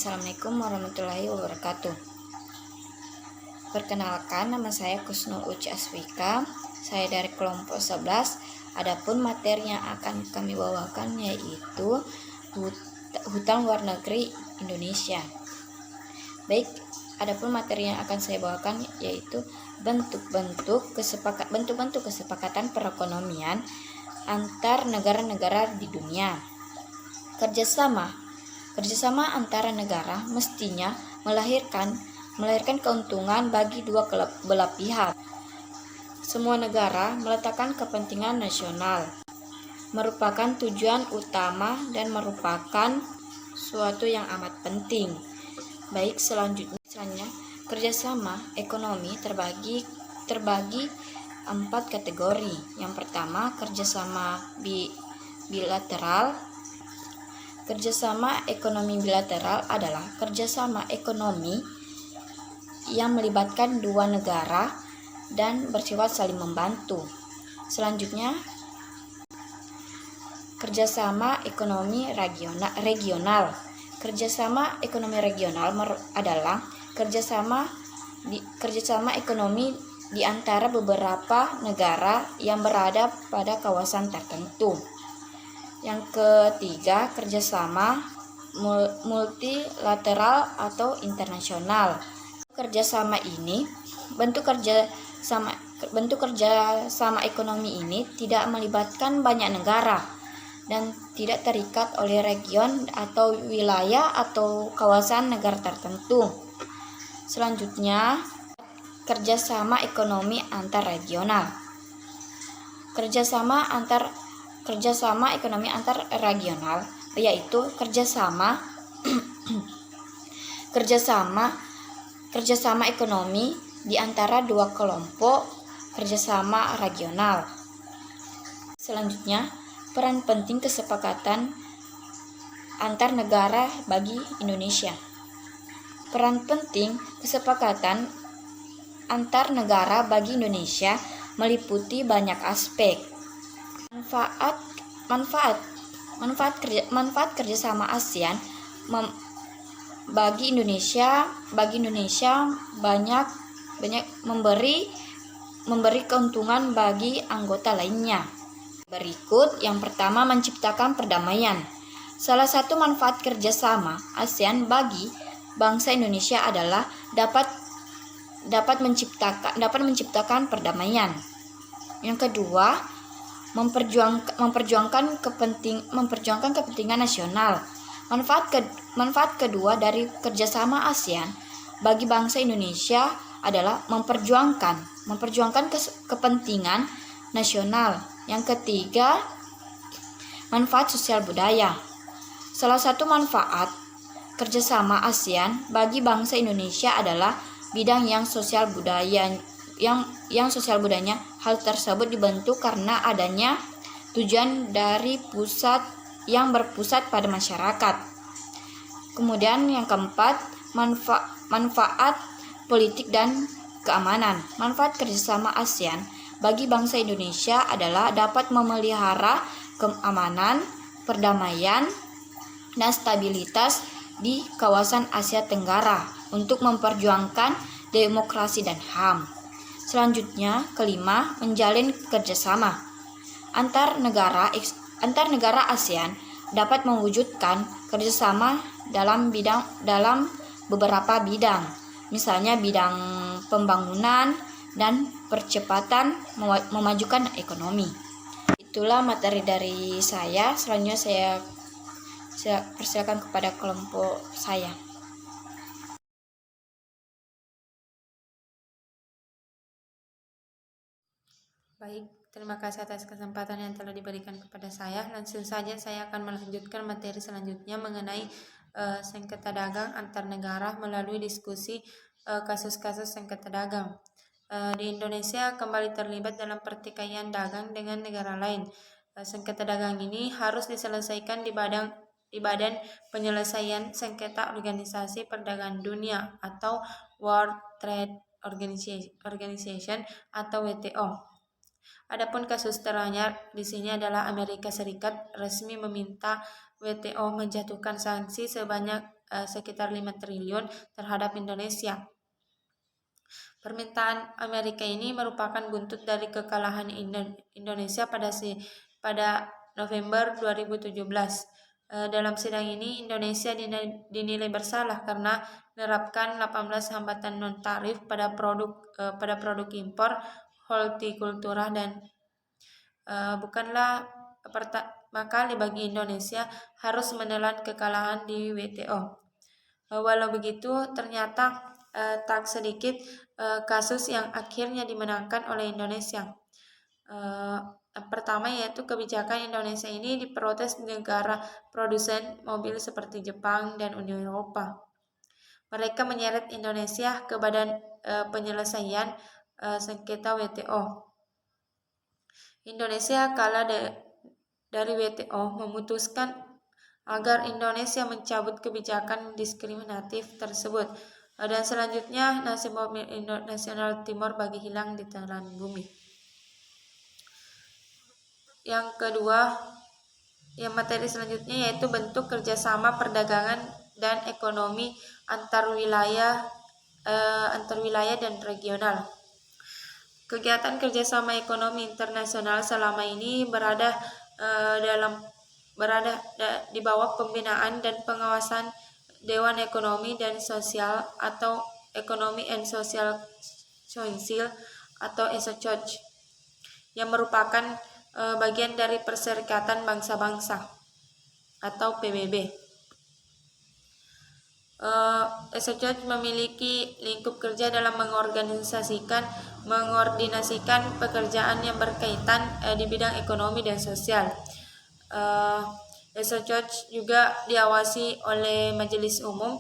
Assalamualaikum warahmatullahi wabarakatuh. Perkenalkan, nama saya Kusnul Uci Aswika. Saya dari kelompok 11. Adapun materi yang akan kami bawakan yaitu Hutang Luar Negeri Indonesia. Baik, adapun materi yang akan saya bawakan yaitu bentuk-bentuk kesepakatan perekonomian antar negara-negara di dunia. Kerjasama antara negara mestinya melahirkan keuntungan bagi dua belah pihak. Semua negara meletakkan kepentingan nasional, merupakan tujuan utama dan merupakan suatu yang amat penting. Baik, selanjutnya kerjasama ekonomi terbagi 4 kategori. Yang pertama, kerjasama bilateral. Kerjasama ekonomi bilateral adalah kerjasama ekonomi yang melibatkan dua negara dan bersifat saling membantu. Selanjutnya, kerjasama ekonomi regional. Kerjasama ekonomi regional adalah kerjasama ekonomi di antara beberapa negara yang berada pada kawasan tertentu. Yang ketiga, kerjasama multilateral atau internasional. Bentuk kerjasama ekonomi ini tidak melibatkan banyak negara dan tidak terikat oleh region atau wilayah atau kawasan negara tertentu. Selanjutnya, kerjasama ekonomi antar regional. Kerjasama ekonomi antar regional yaitu kerjasama ekonomi di antara dua kelompok kerjasama regional. Selanjutnya, peran penting kesepakatan antar negara bagi Indonesia. Peran penting kesepakatan antar negara bagi Indonesia meliputi banyak aspek. Manfaat kerjasama ASEAN bagi Indonesia banyak memberi keuntungan bagi anggota lainnya. Berikut yang pertama, menciptakan perdamaian. Salah satu manfaat kerjasama ASEAN bagi bangsa Indonesia adalah dapat menciptakan perdamaian. Yang kedua, memperjuangkan kepentingan nasional. Manfaat kedua dari kerjasama ASEAN bagi bangsa Indonesia adalah memperjuangkan kepentingan nasional. Yang ketiga, manfaat sosial budaya. Salah satu manfaat kerjasama ASEAN bagi bangsa Indonesia adalah bidang yang sosial budayanya. Hal tersebut dibentuk karena adanya tujuan dari pusat yang berpusat pada masyarakat. Kemudian yang keempat, manfaat politik dan keamanan. Manfaat kerjasama ASEAN bagi bangsa Indonesia adalah dapat memelihara keamanan, perdamaian, dan stabilitas di kawasan Asia Tenggara untuk memperjuangkan demokrasi dan HAM. Selanjutnya, kelima, menjalin kerjasama antar negara ASEAN dapat mewujudkan kerjasama dalam beberapa bidang, misalnya bidang pembangunan dan percepatan memajukan ekonomi. Itulah materi dari saya. Selanjutnya saya persilakan kepada kelompok saya. Baik, terima kasih atas kesempatan yang telah diberikan kepada saya. Langsung saja saya akan melanjutkan materi selanjutnya mengenai sengketa dagang antar negara melalui diskusi kasus-kasus sengketa dagang. Di Indonesia kembali terlibat dalam pertikaian dagang dengan negara lain. Sengketa dagang ini harus diselesaikan di Badan Penyelesaian Sengketa Organisasi Perdagangan Dunia atau World Trade Organization atau WTO. Adapun kasus teranyar di sini adalah Amerika Serikat resmi meminta WTO menjatuhkan sanksi sebanyak sekitar 5 triliun terhadap Indonesia. Permintaan Amerika ini merupakan buntut dari kekalahan Indonesia pada November 2017. Dalam sidang ini Indonesia dinilai bersalah karena menerapkan 18 hambatan non tarif pada produk impor hortikultura dan bukanlah pertama kali bagi Indonesia harus menelan kekalahan di WTO. Walau begitu, ternyata tak sedikit kasus yang akhirnya dimenangkan oleh Indonesia. Yang pertama yaitu kebijakan Indonesia ini diprotes negara produsen mobil seperti Jepang dan Uni Eropa. Mereka menyeret Indonesia ke Badan Penyelesaian Sengketa WTO. Indonesia kalah dari WTO memutuskan agar Indonesia mencabut kebijakan diskriminatif tersebut. Dan selanjutnya nasib mobil nasional Timor bagi hilang di telan bumi. Yang kedua, materi selanjutnya yaitu bentuk kerjasama perdagangan dan ekonomi antar wilayah dan regional. Kegiatan kerjasama ekonomi internasional selama ini berada di bawah pembinaan dan pengawasan Dewan Ekonomi dan Sosial atau Economy and Social Council atau ESOCOC yang merupakan bagian dari Perserikatan Bangsa-Bangsa atau PBB. ESOCOC memiliki lingkup kerja dalam mengordinasikan pekerjaan yang berkaitan di bidang ekonomi dan sosial. ESOCOC juga diawasi oleh Majelis Umum.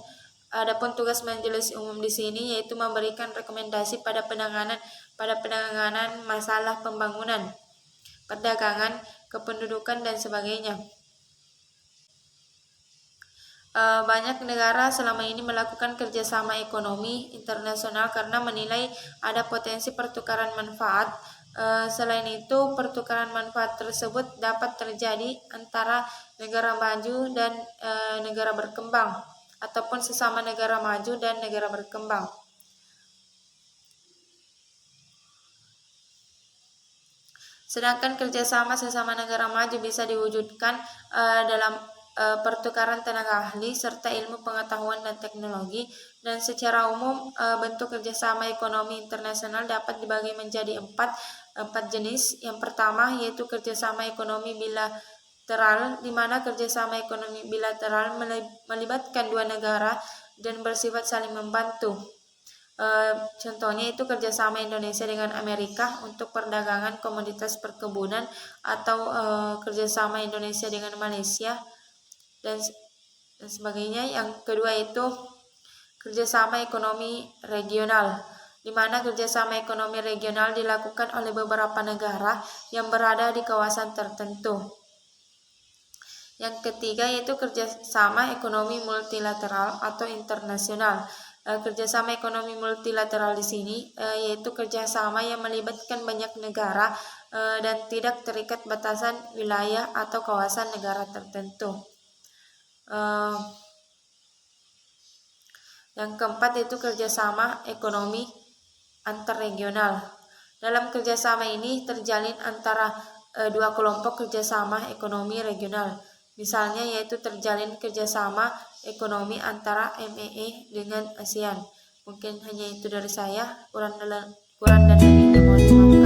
Adapun tugas Majelis Umum di sini yaitu memberikan rekomendasi pada penanganan masalah pembangunan, perdagangan, kependudukan dan sebagainya. Banyak negara selama ini melakukan kerjasama ekonomi internasional karena menilai ada potensi pertukaran manfaat. Selain itu, pertukaran manfaat tersebut dapat terjadi antara negara maju dan negara berkembang, ataupun sesama negara maju dan negara berkembang. Sedangkan kerjasama sesama negara maju bisa diwujudkan dalam pertukaran tenaga ahli serta ilmu pengetahuan dan teknologi. Dan secara umum bentuk kerjasama ekonomi internasional dapat dibagi menjadi empat jenis. Yang pertama yaitu kerjasama ekonomi bilateral, di mana kerjasama ekonomi bilateral melibatkan dua negara dan bersifat saling membantu. Contohnya itu kerjasama Indonesia dengan Amerika untuk perdagangan komoditas perkebunan, atau kerjasama Indonesia dengan Malaysia dan sebagainya. Yang kedua itu kerjasama ekonomi regional, di mana kerjasama ekonomi regional dilakukan oleh beberapa negara yang berada di kawasan tertentu. Yang ketiga yaitu kerjasama ekonomi multilateral atau internasional. Kerjasama ekonomi multilateral di sini yaitu kerjasama yang melibatkan banyak negara dan tidak terikat batasan wilayah atau kawasan negara tertentu. Yang keempat itu kerjasama ekonomi antarregional. Dalam kerjasama ini terjalin antara dua kelompok kerjasama ekonomi regional. Misalnya yaitu terjalin kerjasama ekonomi antara MEE dengan ASEAN. Mungkin hanya itu dari saya. Kurang dan lebihnya mohon dimaafkan.